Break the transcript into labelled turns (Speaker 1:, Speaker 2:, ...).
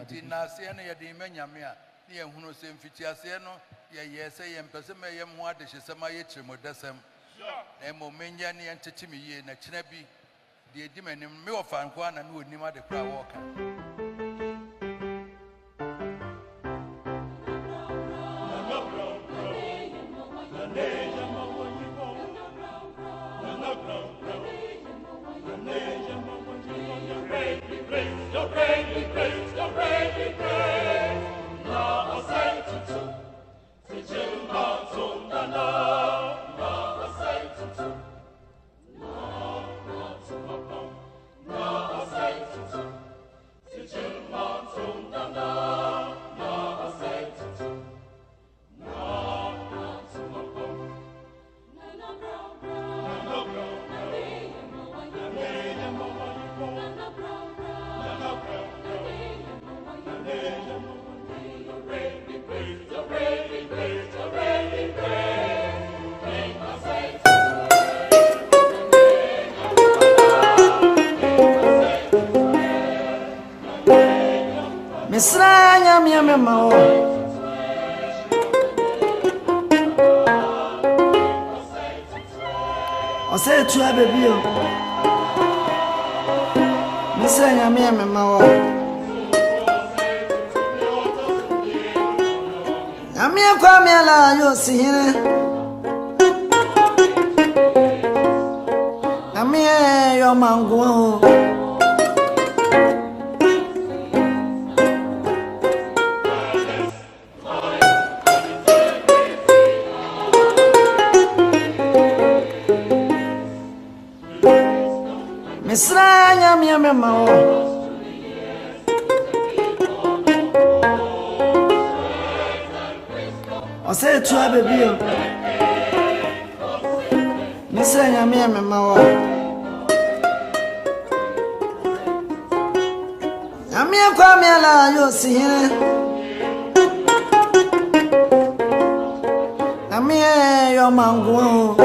Speaker 1: Tinasiano ya dimenya ni hunu semfitiasiano ya yese yempesema ye mwade shisema ye chimodesem na momenya ni antechimi ye na chinabi de dimeni me ofan kwa na no nima de kwa woka
Speaker 2: Misranya miame mao Ose tu abebio Misranya miame mao Amia kwa miala yo sihine Amia yo mangu Misranya miame mao Ose tu abebio Misranya miame mao Amia kwa miala yo sihine Amia yo mangu